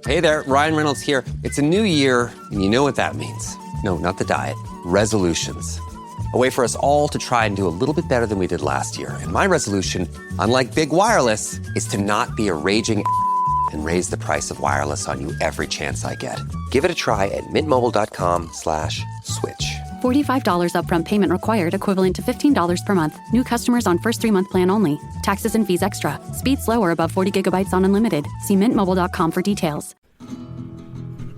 Hey there, Ryan Reynolds here. It's a new year, and you know what that means. No, not the diet. Resolutions. A way for us all to try and do a little bit better than we did last year. And my resolution, unlike big wireless, is to not be a raging and raise the price of wireless on you every chance I get. Give it a try at mintmobile.com/switch. $45 upfront payment required, equivalent to $15 per month. New customers on first 3-month plan only. Taxes and fees extra. Speed slower above 40 gigabytes on unlimited. See mintmobile.com for details.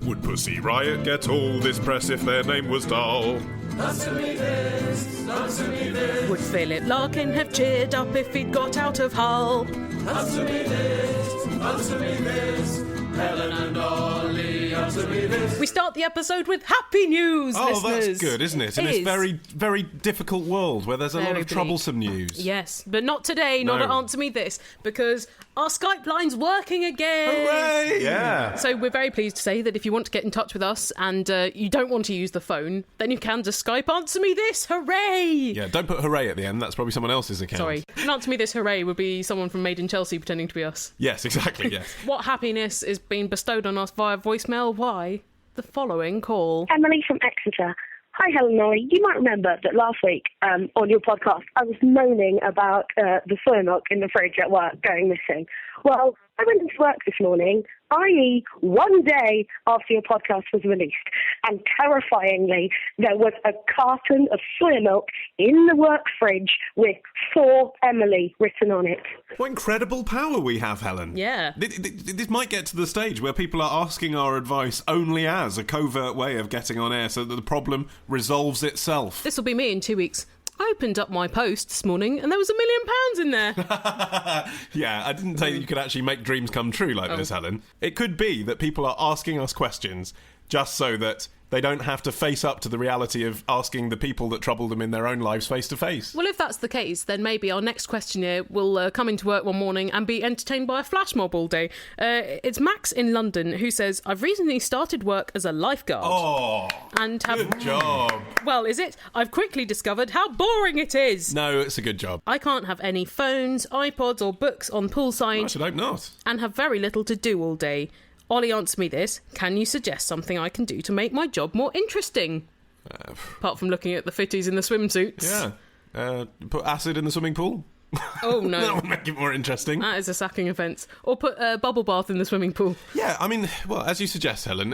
Would Pussy Riot get all this press if their name was Doll? Answer me this, answer me this. Would Philip Larkin have cheered up if he'd got out of Hull? Answer me this, answer me this. Helen and Ollie, answer me this. We start the episode with happy news, listeners. Oh, that's good, isn't it? In this very, very difficult world where there's a lot of troublesome news. Yes, but not today, No. not at Answer Me This, because our Skype line's working again. Hooray! Yeah. So we're very pleased to say that if you want to get in touch with us and you don't want to use the phone, then you can just Skype Answer Me This. Hooray! Yeah, don't put hooray at the end. That's probably someone else's account. Sorry. An Answer Me This hooray would be someone from Made in Chelsea pretending to be us. Yes, exactly, yes. What happiness is being bestowed on us via voicemail? Why? The following call. Emily from Exeter. Hi, Helen and Ollie. You might remember that last week on your podcast, I was moaning about the soy milk in the fridge at work going missing. Well, I went into work this morning, i.e. one day after your podcast was released, and terrifyingly, there was a carton of soy milk in the work fridge with "For Emily" written on it. What incredible power we have, Helen. Yeah. This might get to the stage where people are asking our advice only as a covert way of getting on air so that the problem resolves itself. This will be me in 2 weeks. I opened up my post this morning and there was £1 million in there. Yeah, I didn't say that you could actually make dreams come true like this, Helen. It could be that people are asking us questions just so that they don't have to face up to the reality of asking the people that trouble them in their own lives face to face. Well, if that's the case, then maybe our next questionnaire will come into work one morning and be entertained by a flash mob all day. It's Max in London who says, I've recently started work as a lifeguard. Oh, and have... good job. Well, is it? I've quickly discovered how boring it is. No, it's a good job. I can't have any phones, iPods or books on poolside. I should hope not. And have very little to do all day. Ollie, answer me this. Can you suggest something I can do to make my job more interesting? Apart from looking at the fitties in the swimsuits. Yeah. Put acid in the swimming pool. Oh, no. That would make it more interesting. That is a sacking offence. Or put a bubble bath in the swimming pool. Yeah, I mean, well, as you suggest, Helen,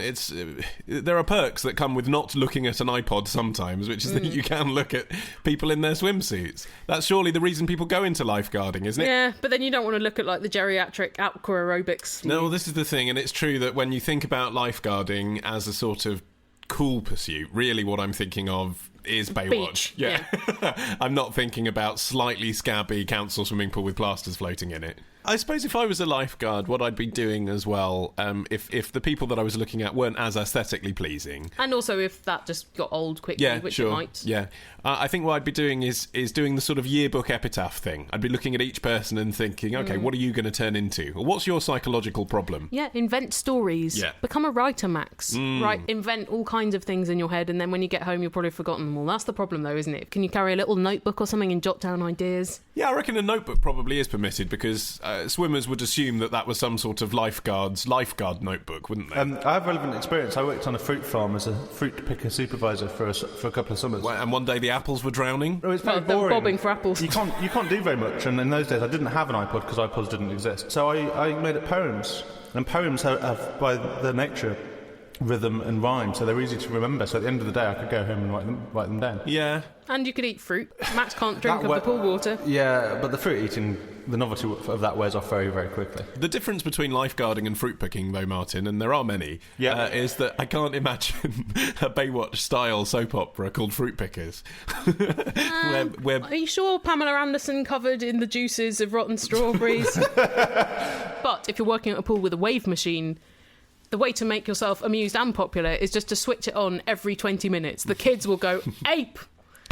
there are perks that come with not looking at an iPod sometimes, which is that you can look at people in their swimsuits. That's surely the reason people go into lifeguarding, isn't it? Yeah, but then you don't want to look at, like, the geriatric aqua aerobics. No, well, this is the thing, and it's true that when you think about lifeguarding as a sort of cool pursuit, really what I'm thinking of is Baywatch. Beach, yeah. I'm not thinking about slightly scabby council swimming pool with plasters floating in it. I suppose if I was a lifeguard, what I'd be doing as well, if the people that I was looking at weren't as aesthetically pleasing. And also if that just got old quickly, which it might. Yeah, I think what I'd be doing is doing the sort of yearbook epitaph thing. I'd be looking at each person and thinking, okay, what are you going to turn into? Or what's your psychological problem? Yeah, invent stories. Yeah. Become a writer, Max. Right, invent all kinds of things in your head, and then when you get home, you've probably forgotten them all. That's the problem, though, isn't it? Can you carry a little notebook or something and jot down ideas? Yeah, I reckon a notebook probably is permitted because swimmers would assume that was some sort of lifeguard notebook, wouldn't they? I have relevant experience. I worked on a fruit farm as a fruit picker supervisor for a couple of summers. And one day the apples were drowning? Oh, it's very They were boring. bobbing for apples. You can't do very much, and in those days I didn't have an iPod because iPods didn't exist. So I made up poems, and poems have by their nature rhythm and rhyme, so they're easy to remember. So at the end of the day I could go home and write them down. Yeah. And you could eat fruit. Max can't drink of the pool water. Yeah, but the fruit eating, the novelty of that wears off very, very quickly. The difference between lifeguarding and fruit picking, though, Martin, and there are many, is that I can't imagine a Baywatch-style soap opera called Fruit Pickers. where Are you sure Pamela Anderson covered in the juices of rotten strawberries? But if you're working at a pool with a wave machine, the way to make yourself amused and popular is just to switch it on every 20 minutes. The kids will go ape.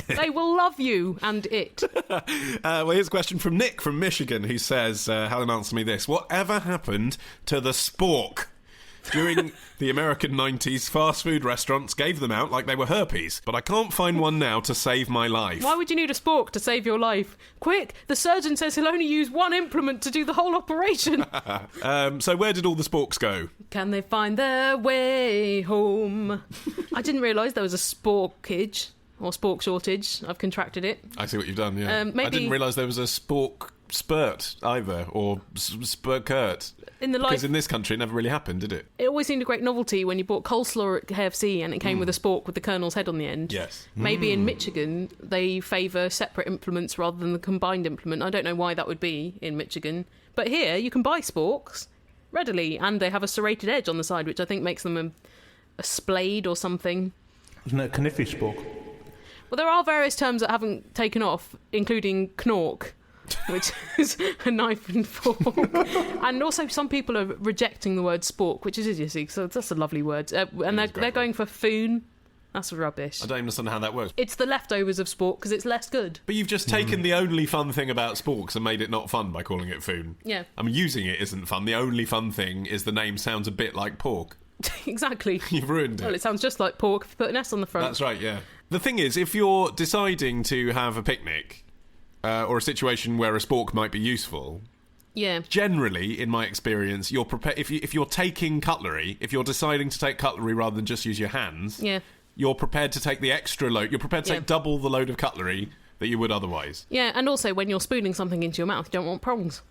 They will love you and it. Well, here's a question from Nick from Michigan who says, Helen, answer me this. Whatever happened to the spork? During the American 90s, fast food restaurants gave them out like they were herpes, but I can't find one now to save my life. Why would you need a spork to save your life? Quick, the surgeon says he'll only use one implement to do the whole operation. So where did all the sporks go? Can they find their way home? I didn't realise there was a sporkage or spork shortage. I've contracted it. I see what you've done, yeah. Maybe I didn't realise there was a spork spurt either, or spurkert. Because in this country it never really happened, did it? It always seemed a great novelty when you bought coleslaw at KFC and it came with a spork with the Colonel's head on the end. Yes. Maybe in Michigan they favour separate implements rather than the combined implement. I don't know why that would be in Michigan. But here you can buy sporks readily, and they have a serrated edge on the side, which I think makes them a splade or something. Isn't it a kniffy spork? Well, there are various terms that haven't taken off, including knork, which is a knife and fork. And also some people are rejecting the word spork, which is idiocy, so that's a lovely word. And they're going for foon. That's rubbish. I don't understand how that works. It's the leftovers of spork because it's less good. But you've just taken the only fun thing about sporks and made it not fun by calling it foon. Yeah. I mean, using it isn't fun. The only fun thing is the name sounds a bit like pork. Exactly. You've ruined it. Well, it sounds just like pork if you put an S on the front. That's right, yeah. The thing is, if you're deciding to have a picnic or a situation where a spork might be useful, yeah, generally, in my experience, you're prepared. If you're taking cutlery, if you're deciding to take cutlery rather than just use your hands, yeah, you're prepared to take the extra load. You're prepared to take double the load of cutlery that you would otherwise. Yeah, and also when you're spooning something into your mouth, you don't want prongs.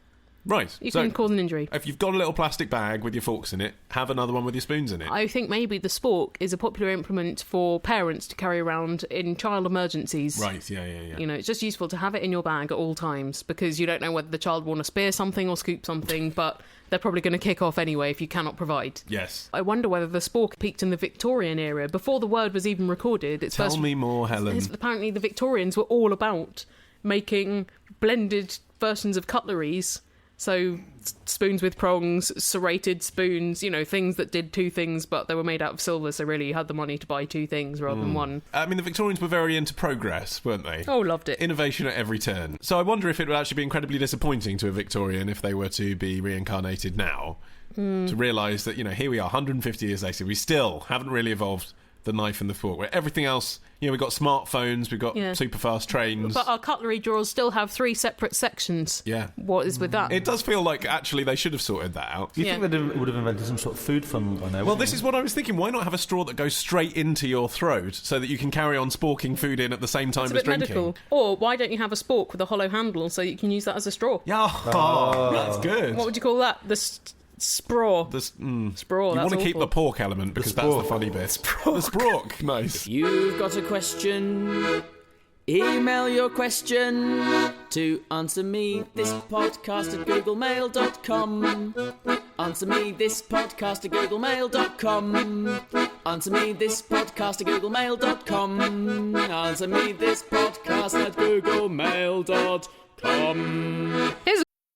Right. You can cause an injury. If you've got a little plastic bag with your forks in it, have another one with your spoons in it. I think maybe the spork is a popular implement for parents to carry around in child emergencies. Right, yeah. You know, it's just useful to have it in your bag at all times because you don't know whether the child will want to spear something or scoop something, but they're probably going to kick off anyway if you cannot provide. Yes. I wonder whether the spork peaked in the Victorian era, before the word was even recorded. Tell me more, Helen. Apparently the Victorians were all about making blended versions of cutleries. So spoons with prongs, serrated spoons, you know, things that did two things, but they were made out of silver, so really you had the money to buy two things rather than one. I mean, the Victorians were very into progress, weren't they? Oh, loved it. Innovation at every turn. So I wonder if it would actually be incredibly disappointing to a Victorian if they were to be reincarnated now, to realise that, you know, here we are, 150 years later, we still haven't really evolved the knife and the fork, where everything else, you know, we've got smartphones, we've got super fast trains. But our cutlery drawers still have 3 separate sections. Yeah. What is with that? It does feel like, actually, they should have sorted that out. You think they would have invented some sort of food funnel by now? Well, this is what I was thinking. Why not have a straw that goes straight into your throat so that you can carry on sporking food in at the same time it's as a bit drinking? medical. Or why don't you have a spork with a hollow handle so you can use that as a straw? Yeah, that's good. What would you call that? The spraw. Spraw, You that's want to keep awful. the pork element because that's the funny bit. The spork, nice. You've got a question. Email your question to answermethispodcast@googlemail.com. Answermethispodcast@googlemail.com. Answermethispodcast@googlemail.com. Answermethispodcast@googlemail.com.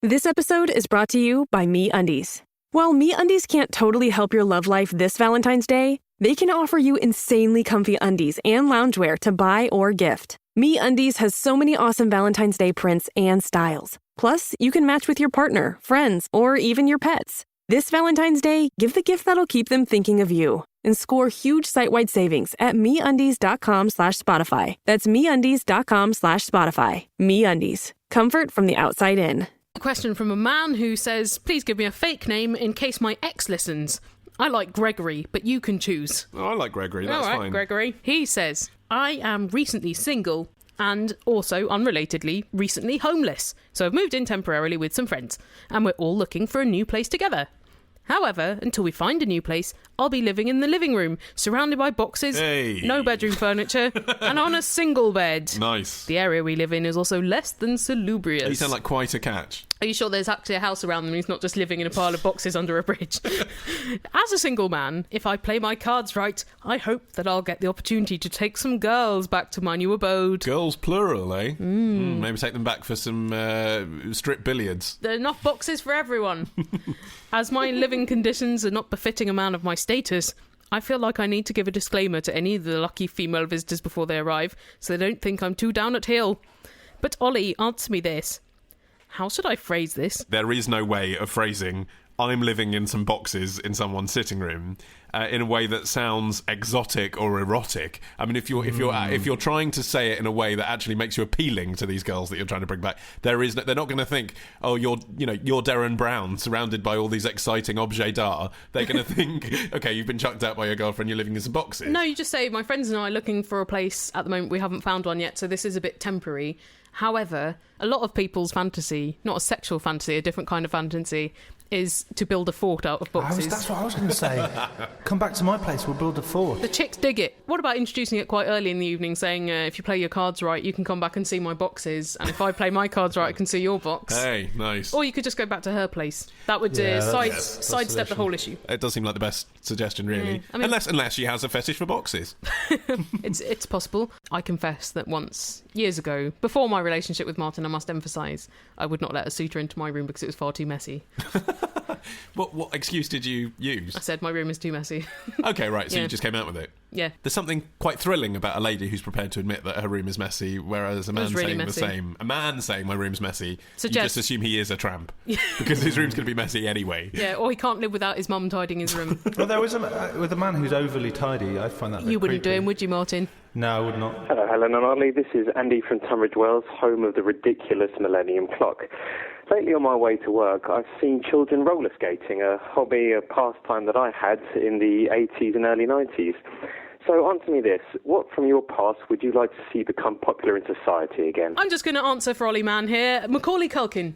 This episode is brought to you by MeUndies. While MeUndies can't totally help your love life this Valentine's Day, they can offer you insanely comfy undies and loungewear to buy or gift. MeUndies has so many awesome Valentine's Day prints and styles. Plus, you can match with your partner, friends, or even your pets. This Valentine's Day, give the gift that'll keep them thinking of you and score huge site-wide savings at MeUndies.com/Spotify. That's MeUndies.com/Spotify. MeUndies. Comfort from the outside in. A question from a man who says, please give me a fake name in case my ex listens. I like Gregory, but you can choose. Oh, I like Gregory, that's All right, fine. Gregory. He says, I am recently single and also, unrelatedly, recently homeless. So I've moved in temporarily with some friends and we're all looking for a new place together. However, until we find a new place, I'll be living in the living room, surrounded by boxes, no bedroom furniture, and on a single bed. Nice. The area we live in is also less than salubrious. You sound like quite a catch. Are you sure there's actually a house around them and he's not just living in a pile of boxes under a bridge? As a single man, if I play my cards right, I hope that I'll get the opportunity to take some girls back to my new abode. Girls plural, eh? Maybe take them back for some strip billiards. There are enough boxes for everyone. As my living conditions are not befitting a man of my status, I feel like I need to give a disclaimer to any of the lucky female visitors before they arrive, so they don't think I'm too down at heel. But Ollie, answer me this. How should I phrase this? There is no way of phrasing, I'm living in some boxes in someone's sitting room in a way that sounds exotic or erotic. I mean, if you're trying to say it in a way that actually makes you appealing to these girls that you're trying to bring back, they're not going to think, oh, you're Darren Brown surrounded by all these exciting objets d'art. They're going to think, okay, you've been chucked out by your girlfriend, you're living in some boxes. No, you just say, my friends and I are looking for a place at the moment. We haven't found one yet, so this is a bit temporary. However, a lot of people's fantasy, not a sexual fantasy, a different kind of fantasy, is to build a fort out of boxes. That's what I was going to say. Come back to my place, we'll build a fort. The chicks dig it. What about introducing it quite early in the evening, saying, if you play your cards right, you can come back and see my boxes, and if I play my cards right, I can see your box. Hey, nice. Or you could just go back to her place. That would sidestep the whole issue. It does seem like the best suggestion, really. Yeah. I mean, unless she has a fetish for boxes. It's possible. I confess that once, years ago, before my relationship with Martin, I must emphasise, I would not let a suitor into my room because it was far too messy. What excuse did you use? I said my room is too messy. Okay, right, so Yeah. you just came out with it. Yeah. There's something quite thrilling about a lady who's prepared to admit that her room is messy, whereas a man really saying messy. the same. A man saying my room's messy, you Suggest- just assume he is a tramp. Because his room's going to be messy anyway. Yeah, or he can't live without his mum tidying his room. Well, there is with a man who's overly tidy, I find that a bit You wouldn't do creepy. him, would you, Martin? No, I would not. Hello, Helen and Ollie. This is Andy from Tunbridge Wells, home of the ridiculous Millennium Clock. Lately on my way to work, I've seen children roller skating, a hobby, a pastime that I had in the 80s and early 90s. So answer me this. What from your past would you like to see become popular in society again? I'm just going to answer for Ollie Mann here. Macaulay Culkin.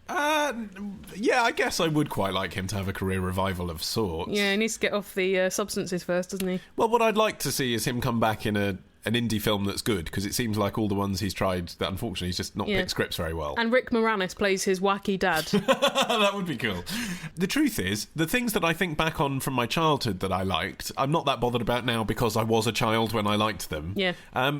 Yeah, I guess I would quite like him to have a career revival of sorts. Yeah, he needs to get off the substances first, doesn't he? Well, what I'd like to see is him come back in an indie film that's good, because it seems like all the ones he's tried that unfortunately he's just not picked scripts very well. And Rick Moranis plays his wacky dad. That would be cool. The truth is, the things that I think back on from my childhood that I liked, I'm not that bothered about now because I was a child when I liked them. Yeah.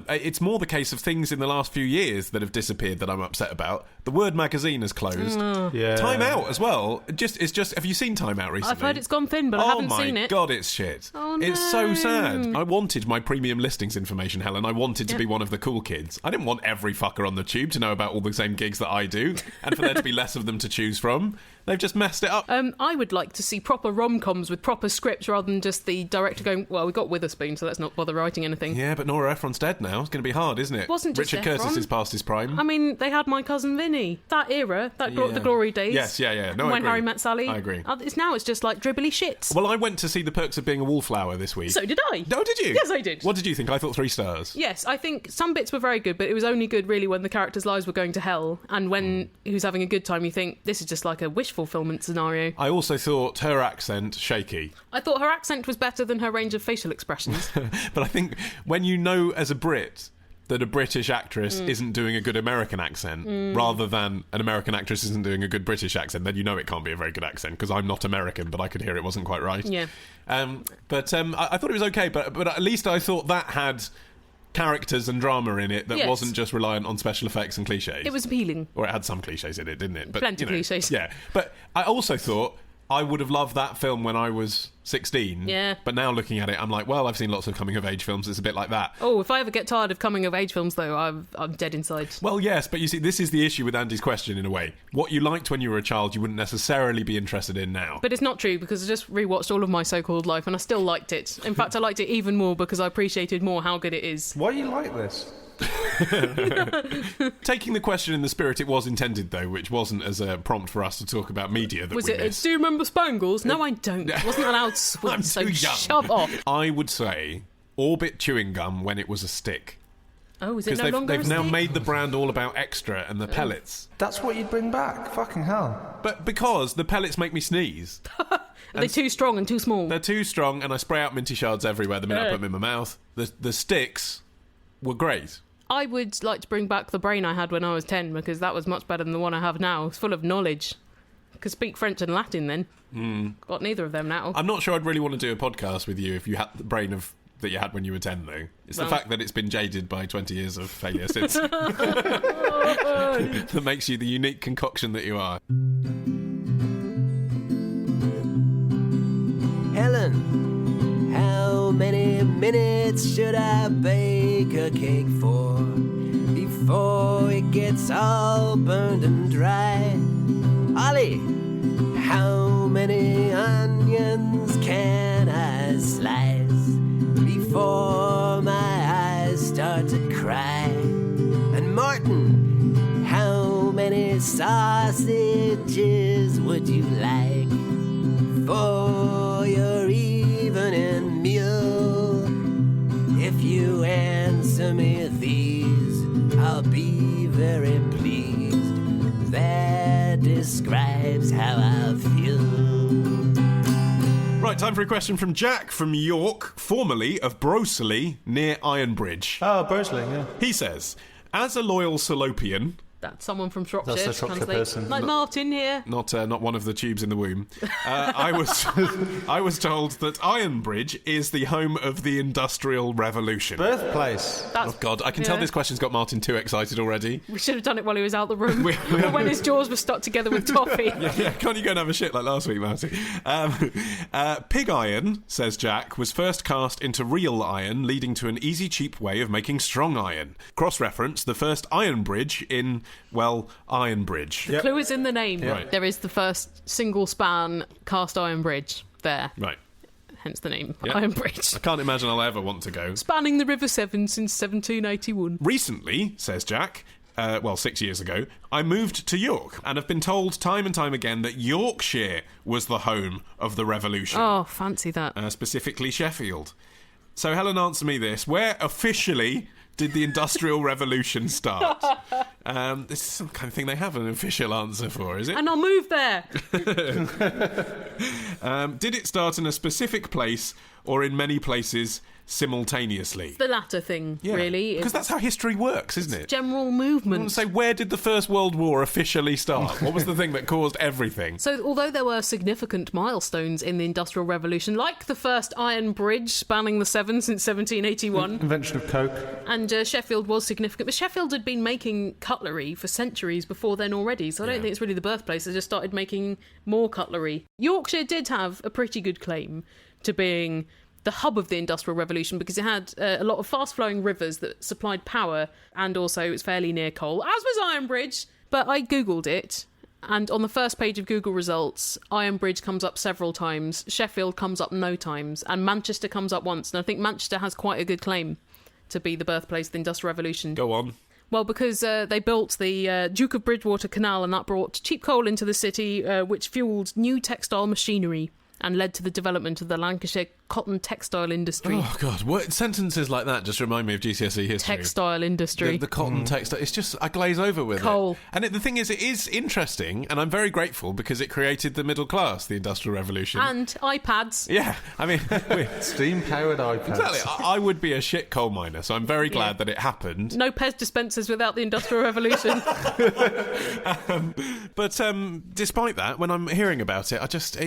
It's more the case of things in the last few years that have disappeared that I'm upset about. The Word magazine has closed. Yeah. Time Out as well. It's just. Have you seen Time Out recently? I've heard it's gone thin, but I haven't seen it. Oh my God, it's shit. Oh, no. It's so sad. I wanted my premium listings information, Helen. I wanted to be one of the cool kids. I didn't want every fucker on the tube to know about all the same gigs that I do, and for there to be less of them to choose from. They've just messed it up. I would like to see proper rom-coms with proper scripts rather than just the director going, well, we got Witherspoon, so let's not bother writing anything. Yeah, but Nora Ephron's dead now. It's going to be hard, isn't it? Wasn't just Richard Efron. Curtis is past his prime. I mean, they had My Cousin Vinny. That era, the glory days. Yes, yeah. No, I when agree. Harry Met Sally. I agree. It's just like dribbly shits. Well, I went to see The Perks of Being a Wallflower this week. So did I. Oh, did you? Yes, I did. What did you think? I thought 3 stars. Yes, I think some bits were very good, but it was only good really when the characters' lives were going to hell, and when he was having a good time, you think, this is just like a wish fulfillment scenario. I also thought her accent shaky. I thought her accent was better than her range of facial expressions. But I think when you know as a Brit that a British actress isn't doing a good American accent, rather than an American actress isn't doing a good British accent, then you know it can't be a very good accent, because I'm not American, but I could hear it wasn't quite right. Yeah. But I thought it was okay, but at least I thought that had characters and drama in it that wasn't just reliant on special effects and cliches. It was appealing. Or it had some cliches in it, didn't it? But, Plenty of cliches. Yeah. But I also thought I would have loved that film when I was 16. Yeah. But now looking at it, I'm like, well, I've seen lots of coming-of-age films. It's a bit like that. Oh, if I ever get tired of coming-of-age films, though, I'm dead inside. Well, yes, but you see, this is the issue with Andy's question, in a way. What you liked when you were a child, you wouldn't necessarily be interested in now. But it's not true, because I just rewatched all of my so-called life, and I still liked it. In fact, I liked it even more because I appreciated more how good it is. Why are you like this? Taking the question in the spirit it was intended, though, which wasn't as a prompt for us to talk about media that Was we it? missed. Do you remember Spangles? No, I don't. I wasn't allowed sweets, I'm so too young. shove off. I would say Orbit chewing gum when it was a stick. Oh, is it no Because longer they've a now stick? made the brand all about extra and the pellets. That's what you'd bring back? Fucking hell. But because the pellets make me sneeze. Are they too strong and too small? They're too strong, and I spray out minty shards everywhere the minute I put them in my mouth. The sticks were great. I would like to bring back the brain I had when I was 10, because that was much better than the one I have now. It's full of knowledge. Could speak French and Latin then. Got neither of them now. I'm not sure I'd really want to do a podcast with you if you had the brain that you had when you were 10, though. It's the fact that it's been jaded by 20 years of failure since that makes you the unique concoction that you are. Helen, how many minutes should I bake a cake for before it gets all burned and dry? Ollie, How many onions can I slice before my eyes start to cry? And Martin, how many sausages would you like for your evening meal? If you answer me these, I'll be very pleased. That describes how I feel. Right, time for a question from Jack from York, formerly of Broseley, near Ironbridge. Oh, Broseley, yeah. He says, as a loyal Salopian... That's someone from Shropshire. That's a Shropshire person. Like Martin here. Not one of the tubes in the womb. I was told that Ironbridge is the home of the Industrial Revolution. Birthplace. Oh, God, I can tell this question's got Martin too excited already. We should have done it while he was out the room. Or when his jaws were stuck together with toffee. Yeah, can't you go and have a shit like last week, Marty? Pig iron, says Jack, was first cast into real iron, leading to an easy, cheap way of making strong iron. Cross-reference, the first iron bridge in... well, Iron Bridge. The clue is in the name. Right. There is the first single-span cast iron bridge there. Right. Hence the name, Yep. Iron Bridge. I can't imagine I'll ever want to go. Spanning the River Severn since 1781. Recently, says Jack, 6 years ago, I moved to York and have been told time and time again that Yorkshire was the home of the revolution. Oh, fancy that. Specifically Sheffield. So, Helen, answer me this. Where officially did the Industrial Revolution start? This is some kind of thing they have an official answer for, is it? And I'll move there. Did it start in a specific place or in many places simultaneously? The latter thing, really. Because that's how history works, isn't it? General movement. So where did the First World War officially start? What was the thing that caused everything? So although there were significant milestones in the Industrial Revolution, like the first iron bridge spanning the Severn since 1781... Invention of Coke. And Sheffield was significant. But Sheffield had been making cutlery for centuries before then already, so I don't think it's really the birthplace. They just started making more cutlery. Yorkshire did have a pretty good claim to being the hub of the Industrial Revolution because it had a lot of fast-flowing rivers that supplied power, and also it was fairly near coal, as was Ironbridge. But I googled it, and on the first page of Google results, Ironbridge comes up several times, Sheffield comes up no times, and Manchester comes up once. And I think Manchester has quite a good claim to be the birthplace of the Industrial Revolution. Go on. Well, because they built the Duke of Bridgewater Canal, and that brought cheap coal into the city, which fuelled new textile machinery and led to the development of the Lancashire cotton textile industry. Oh, God. What sentences like that just remind me of GCSE history. Textile industry. The cotton textile. It's just, I glaze over with coal. it. And the thing is, it is interesting, and I'm very grateful because it created the middle class, the Industrial Revolution. And iPads. Yeah, I mean... Steam-powered iPads. Exactly. I would be a shit coal miner, so I'm very glad that it happened. No Pez dispensers without the Industrial Revolution. But despite that, when I'm hearing about it, I just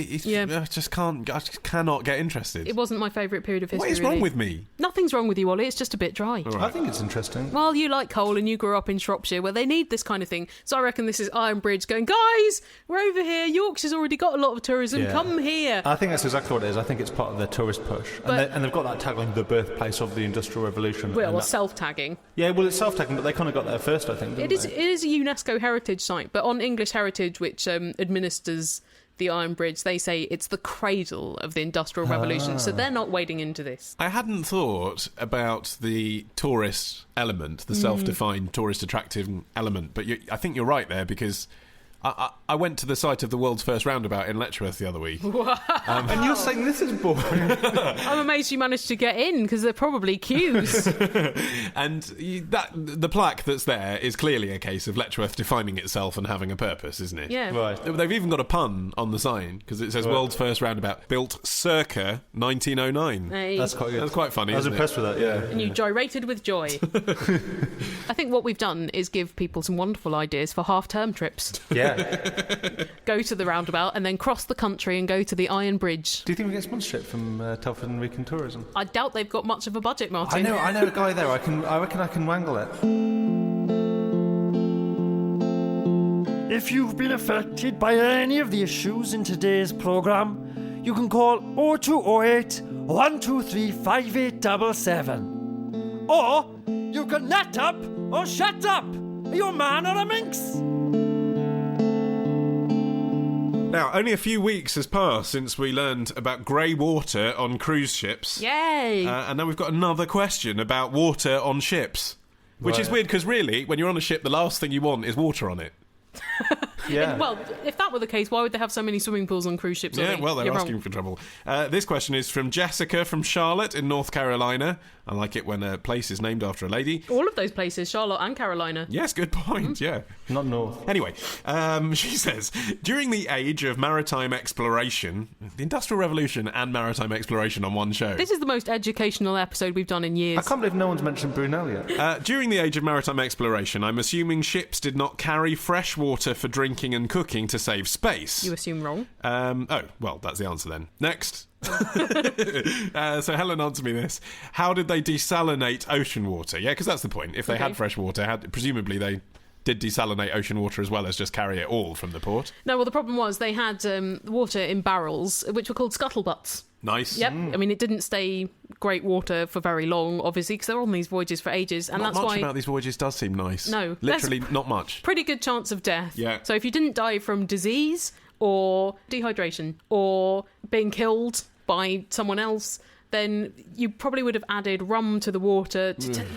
cannot get interested. It wasn't my favourite period of history. What is wrong with me? Nothing's wrong with you, Ollie. It's just a bit dry. Right. I think it's interesting. Well, you like coal and you grew up in Shropshire where they need this kind of thing. So I reckon this is Ironbridge going, guys, we're over here. Yorkshire's already got a lot of tourism. Yeah. Come here. I think that's exactly what it is. I think it's part of their tourist push. And they've got that tagline, the birthplace of the Industrial Revolution. Well, self-tagging. Yeah, well, it's self-tagging, but they kind of got there first, I think, It is a UNESCO heritage site, but on English Heritage, which administers the Iron Bridge, they say it's the cradle of the Industrial Revolution, so they're not wading into this. I hadn't thought about the tourist element, the self-defined tourist attractive element, but I think you're right there, because I went to the site of the world's first roundabout in Letchworth the other week. Wow. And you're saying this is boring. I'm amazed you managed to get in, because they're probably queues. And the plaque that's there is clearly a case of Letchworth defining itself and having a purpose, isn't it? Yeah. Right. They've even got a pun on the sign, because it says world's first roundabout, built circa 1909. Hey. That's quite good. That's quite funny, I was isn't impressed with that, yeah. And you gyrated with joy. I think what we've done is give people some wonderful ideas for half-term trips. Yeah. Go to the roundabout and then cross the country and go to the Iron Bridge. Do you think we get sponsorship from Telford and Wrekin Tourism? I doubt they've got much of a budget, Martin. I know a guy there. I reckon I can wangle it. If you've been affected by any of the issues in today's programme, you can call 0208 123 5877. Or you can nut up or shut up. Are you a man or a minx? Now, only a few weeks has passed since we learned about grey water on cruise ships. Yay! And now we've got another question about water on ships. Which is weird, because really, when you're on a ship, the last thing you want is water on it. Yeah. Well, if that were the case, why would they have so many swimming pools on cruise ships? Yeah, well, they're You're asking wrong. for trouble. This question is from Jessica from Charlotte in North Carolina. I like it when a place is named after a lady. All of those places, Charlotte and Carolina. Yes, good point, yeah. Not north. Anyway, she says, during the age of maritime exploration, the Industrial Revolution and maritime exploration on one show. This is the most educational episode we've done in years. I can't believe no one's mentioned Brunel yet. During the age of maritime exploration, I'm assuming ships did not carry fresh water for drinking and cooking to save space. You assume wrong. Oh, well, that's the answer then. Next. So Helen, answer me this. How did they desalinate ocean water? Yeah, because that's the point. If they had fresh water, presumably they did desalinate ocean water as well as just carry it all from the port. No, well, the problem was they had water in barrels, which were called scuttlebutts. Nice. Yep. I mean, it didn't stay great water for very long, obviously, because they're on these voyages for ages, and Not that's much why about these voyages does seem nice. No, literally not much. Pretty good chance of death. Yeah. So if you didn't die from disease or dehydration or being killed by someone else, then you probably would have added rum to the water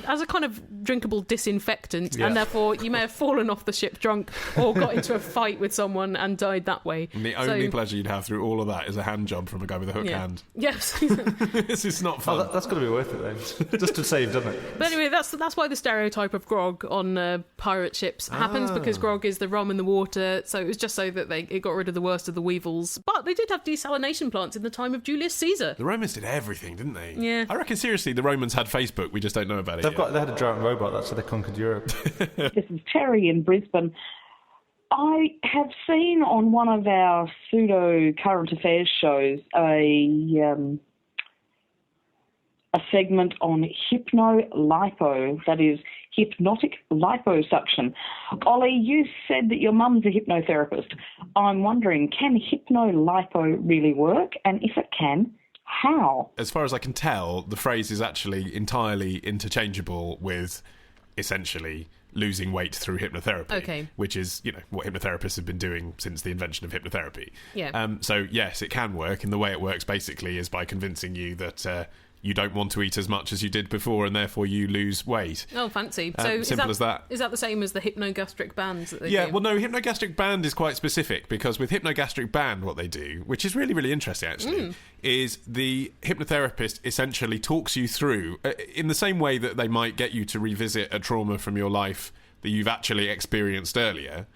as a kind of drinkable disinfectant, and therefore you may have fallen off the ship drunk or got into a fight with someone and died that way. And the only pleasure you'd have through all of that is a hand job from a guy with a hook hand. Yes. This is not fun. That's got to be worth it then, just to save, doesn't it? But anyway, that's why the stereotype of grog on pirate ships happens, because grog is the rum in the water. So it was just so that it got rid of the worst of the weevils. But they did have desalination plants in the time of Julius Caesar. The Romans did everything, didn't they? Yeah. I reckon seriously the Romans had Facebook, we just don't know about it They had a giant robot, that's how they conquered Europe. This is Terry in Brisbane. I have seen on one of our pseudo current affairs shows a segment on hypno-lipo, that is hypnotic liposuction. Ollie, you said that your mum's a hypnotherapist. I'm wondering, can hypno-lipo really work? And if it can, how? As far as I can tell, the phrase is actually entirely interchangeable with essentially losing weight through hypnotherapy. Okay. Which is, what hypnotherapists have been doing since the invention of hypnotherapy. Yeah. So, yes, it can work, and the way it works basically is by convincing you that you don't want to eat as much as you did before, and therefore you lose weight. Oh, fancy. So simple as that. Is that the same as the hypnogastric bands that they Yeah, do? well, no, hypnogastric band is quite specific, because with hypnogastric band, what they do, which is really, really interesting, actually, is the hypnotherapist essentially talks you through, in the same way that they might get you to revisit a trauma from your life that you've actually experienced earlier,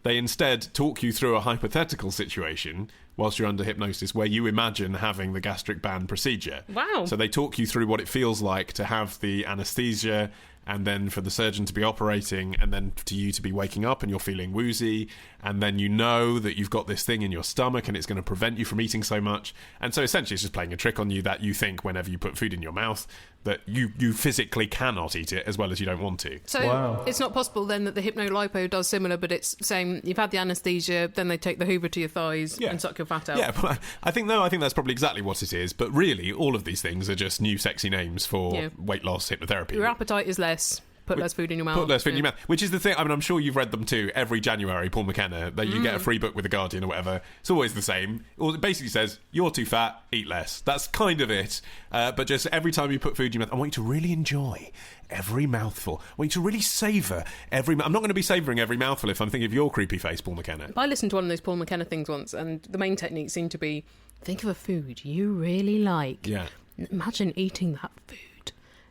they instead talk you through a hypothetical situation whilst you're under hypnosis where you imagine having the gastric band procedure. Wow. So they talk you through what it feels like to have the anaesthesia, and then for the surgeon to be operating, and then to you to be waking up and you're feeling woozy, and then you know that you've got this thing in your stomach and it's going to prevent you from eating so much. And so essentially it's just playing a trick on you that you think whenever you put food in your mouth that you physically cannot eat it as well as you don't want to. So it's not possible then that the hypno-lipo does similar, but it's saying you've had the anaesthesia, then they take the hoover to your thighs and suck your fat out. Yeah, but I think that's probably exactly what it is. But really, all of these things are just new sexy names for weight loss hypnotherapy. Your appetite is less. Put less food in your mouth. Put less food in your mouth. Which is the thing, I mean, I'm sure you've read them too. Every January, Paul McKenna, that you get a free book with The Guardian or whatever. It's always the same. It basically says, you're too fat, eat less. That's kind of it. But just every time you put food in your mouth, I want you to really enjoy every mouthful. I want you to really savour every... I'm not going to be savouring every mouthful if I'm thinking of your creepy face, Paul McKenna. I listened to one of those Paul McKenna things once, and the main technique seemed to be, think of a food you really like. Yeah. Imagine eating that food.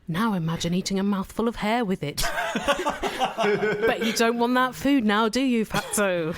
Now imagine eating a mouthful of hair with it. But you don't want that food now, do you, fatso?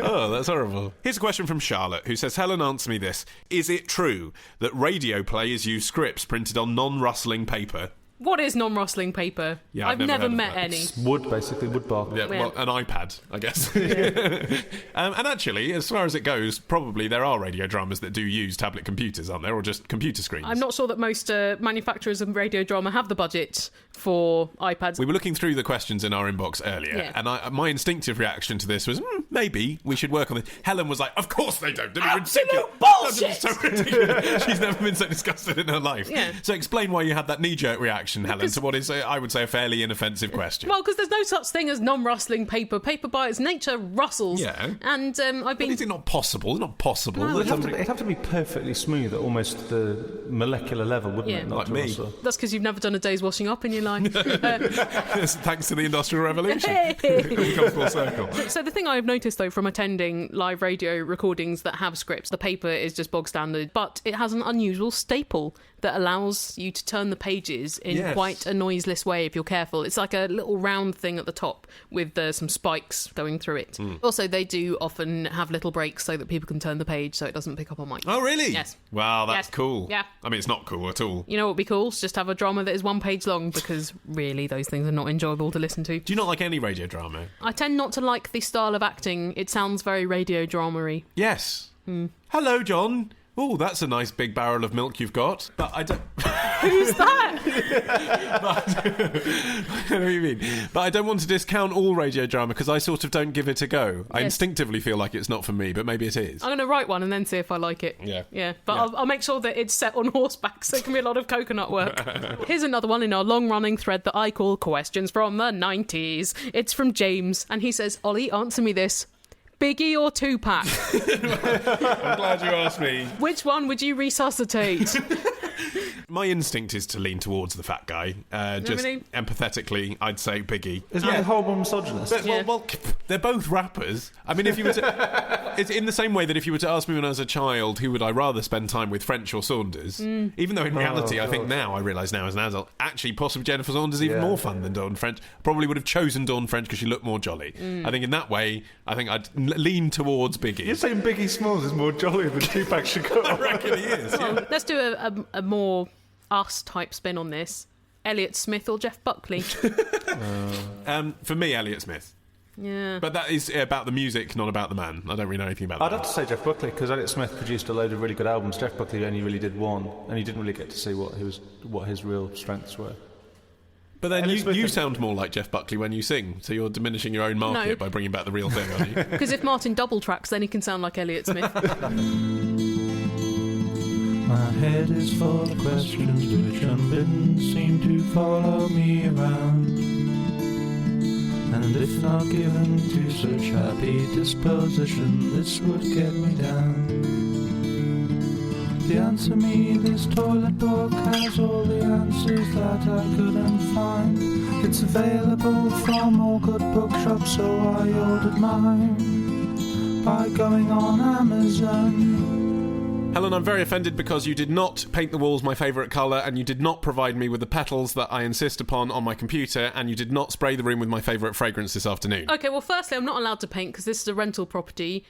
Oh, that's horrible. Here's a question from Charlotte, who says, Helen, answer me this. Is it true that radio players use scripts printed on non-rustling paper? What is non-rustling paper? Yeah, I've never met any. It's wood, basically, wood bar. Yeah, well, an iPad, I guess. And actually, as far as it goes, probably there are radio dramas that do use tablet computers, aren't there? Or just computer screens. I'm not sure that most manufacturers of radio drama have the budget for iPads. We were looking through the questions in our inbox earlier, and my instinctive reaction to this was, maybe we should work on this. Helen was like, of course they don't. Absolute bullshit! So ridiculous. She's never been so disgusted in her life. Yeah. So explain why you had that knee-jerk reaction, Helen, to what is, I would say, a fairly inoffensive question. Well, because there's no such thing as non-rustling paper. Paper by its nature rustles. Yeah. And I've been... But is it not possible? It's not possible. No, It'd have to be perfectly smooth at almost the molecular level, wouldn't it? Not like to me. rustle. That's because you've never done a day's washing up in your life. Thanks to the Industrial Revolution. It all comes full circle. So the thing I've noticed, though, from attending live radio recordings that have scripts, the paper is just bog standard, but it has an unusual staple that allows you to turn the pages in quite a noiseless way if you're careful. It's like a little round thing at the top with some spikes going through it. Also, they do often have little breaks so that people can turn the page so it doesn't pick up on mic. Oh, really? Yes. Wow, that's cool. Yeah. I mean, it's not cool at all. You know what would be cool? It's just have a drama that is one page long, because really those things are not enjoyable to listen to. Do you not like any radio drama? I tend not to like the style of acting. It sounds very radio drama-y. Yes. Hello, John. Oh, that's a nice big barrel of milk you've got. But I don't... Who's that? I know what you mean. But I don't want to discount all radio drama because I sort of don't give it a go. I instinctively feel like it's not for me, but maybe it is. I'm going to write one and then see if I like it. Yeah. But I'll make sure that it's set on horseback, so it can be a lot of coconut work. Here's another one in our long-running thread that I call Questions from the 90s. It's from James, and he says, Ollie, answer me this. Biggie or Tupac? I'm glad you asked me. Which one would you resuscitate? My instinct is to lean towards the fat guy. Just empathetically, I'd say Biggie. Isn't that a horrible misogynist? But, well, they're both rappers. I mean, if you were to... It's in the same way that if you were to ask me when I was a child, who would I rather spend time with, French or Saunders? Even though in reality, I think now, I realise now as an adult, actually possibly Jennifer Saunders is even more fun than Dawn French. Probably would have chosen Dawn French because she looked more jolly. I think in that way, I think I'd lean towards Biggie. You're saying Biggie Smalls is more jolly than Tupac Shakur? I reckon he is, Well, let's do a more us-type spin on this. Elliot Smith or Jeff Buckley? For me, Elliot Smith. Yeah. But that is about the music, not about the man. I don't really know anything about that. I'd have to say Jeff Buckley, because Elliot Smith produced a load of really good albums. Jeff Buckley only really did one, and you didn't really get to see what his real strengths were. But then you sound more like Jeff Buckley when you sing, so you're diminishing your own market by bringing back the real thing, aren't you? Because if Martin double tracks, then he can sound like Elliot Smith. My head is full of questions which unbidden seem to follow me around. And if not given to such happy disposition, this would get me down. The answer me, this toilet book has all the answers that I couldn't find. It's available from all good bookshops, so I ordered mine by going on Amazon. Helen, I'm very offended because you did not paint the walls my favourite colour, and you did not provide me with the petals that I insist upon on my computer, and you did not spray the room with my favourite fragrance this afternoon. Okay, well, firstly, I'm not allowed to paint because this is a rental property.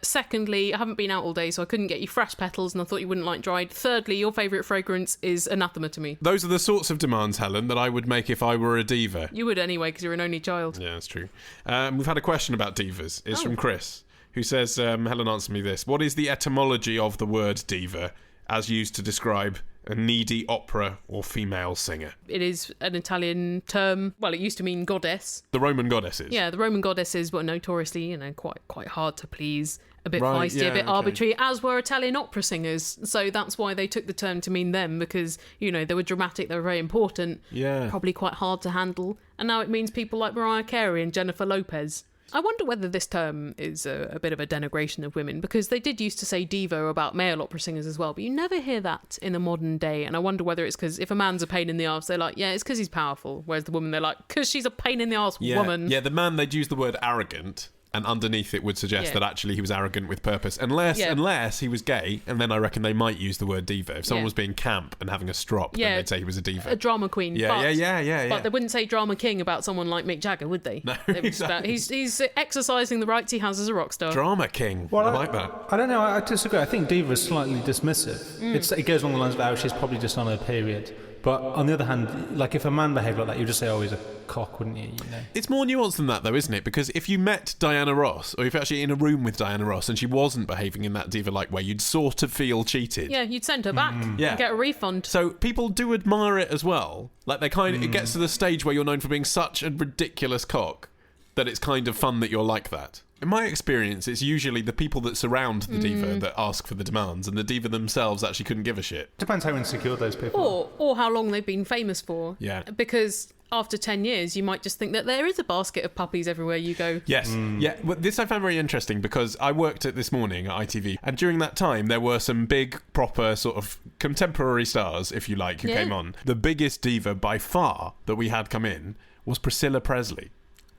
Secondly, I haven't been out all day, so I couldn't get you fresh petals, and I thought you wouldn't like dried. Thirdly, your favourite fragrance is anathema to me. Those are the sorts of demands, Helen, that I would make if I were a diva. You would anyway, because you're an only child. Yeah, that's true. We've had a question about divas. It's from Chris, who says, Helen, answer me this. What is the etymology of the word diva as used to describe a needy opera or female singer? It is an Italian term. Well, it used to mean goddess. The Roman goddesses? Yeah, the Roman goddesses were notoriously, quite hard to please, a bit Right, feisty, yeah, a bit okay. arbitrary, as were Italian opera singers. So that's why they took the term to mean them, because, they were dramatic, they were very important, probably quite hard to handle. And now it means people like Mariah Carey and Jennifer Lopez. I wonder whether this term is a bit of a denigration of women, because they did used to say diva about male opera singers as well, but you never hear that in the modern day. And I wonder whether it's because if a man's a pain in the arse, they're like, yeah, it's because he's powerful, whereas the woman, they're like, because she's a pain in the arse woman. Yeah, the man, they'd use the word arrogant, and underneath it would suggest that actually he was arrogant with purpose, unless he was gay, and then I reckon they might use the word diva. If someone was being camp and having a strop, then they'd say he was a diva. A drama queen. Yeah. But they wouldn't say drama king about someone like Mick Jagger, would they? No, exactly. He's exercising the rights he has as a rock star. Drama king. Well, I like that. I don't know. I disagree. I think diva is slightly dismissive. It goes along the lines of, she's probably just on her period. But on the other hand, like if a man behaved like that, you'd just say, oh, he's a cock, wouldn't you? You know? It's more nuanced than that, though, isn't it? Because if you met Diana Ross, or if you're actually in a room with Diana Ross and she wasn't behaving in that diva-like way, you'd sort of feel cheated. Yeah, you'd send her back and Yeah. get a refund. So people do admire it as well. Like they kind of, it gets to the stage where you're known for being such a ridiculous cock that it's kind of fun that you're like that. In my experience, it's usually the people that surround the diva that ask for the demands, and the diva themselves actually couldn't give a shit. Depends how insecure those people are. Or how long they've been famous for. Yeah. Because after 10 years, you might just think that there is a basket of puppies everywhere you go. Yes. Yeah. Well, this I found very interesting because I worked at This Morning at ITV, and during that time there were some big, proper sort of contemporary stars, if you like, who came on. The biggest diva by far that we had come in was Priscilla Presley.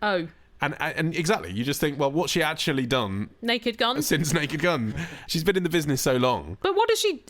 Oh. And exactly, you just think, well, what's she actually done? Naked Gun? Since Naked Gun. She's been in the business so long. But what does she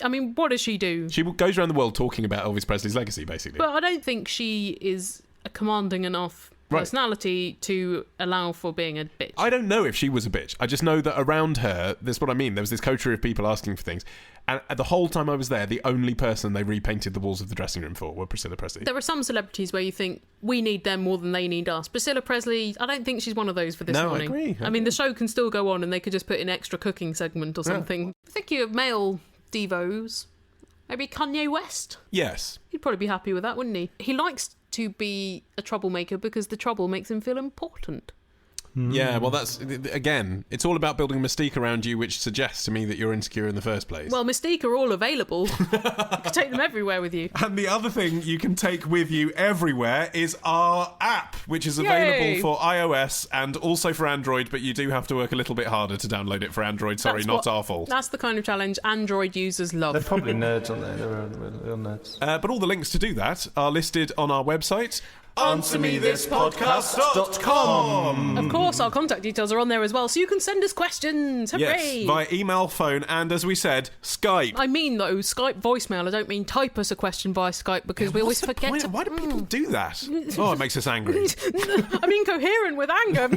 do? She goes around the world talking about Elvis Presley's legacy, basically. But I don't think she is a commanding enough personality to allow for being a bitch. I don't know if she was a bitch. I just know that around her, that's what I mean, there was this coterie of people asking for things. And the whole time I was there, the only person they repainted the walls of the dressing room for were Priscilla Presley. There are some celebrities where you think, we need them more than they need us. Priscilla Presley, I don't think she's one of those for This Morning. I agree. I mean, the show can still go on and they could just put in extra cooking segment or something. Thinking of male divos, maybe Kanye West? Yes. He'd probably be happy with that, wouldn't he? He likes to be a troublemaker because the trouble makes him feel important. Yeah, well, that's, again, it's all about building a mystique around you, which suggests to me that you're insecure in the first place. Well, Mystique are all available. You can take them everywhere with you. And the other thing you can take with you everywhere is our app, which is available for iOS and also for Android, but you do have to work a little bit harder to download it for Android. Sorry, not our fault. That's the kind of challenge Android users love. They're probably nerds, aren't they? They're nerds. But all the links to do that are listed on our website, AnswerMeThisPodcast.com. Of course, our contact details are on there as well, so you can send us questions. Hooray! Yes, via email, phone, and as we said, Skype. I mean, though, Skype voicemail. I don't mean type us a question via Skype because we always forget to. Why do people do that? Oh, it makes us angry. I'm incoherent with anger.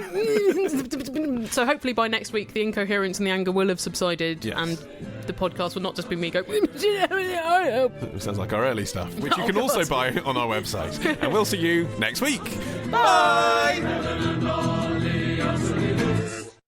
So hopefully by next week, the incoherence and the anger will have subsided, and the podcast will not just be me go. It sounds like our early stuff, which you can also buy on our website. And we'll see you next week. Bye!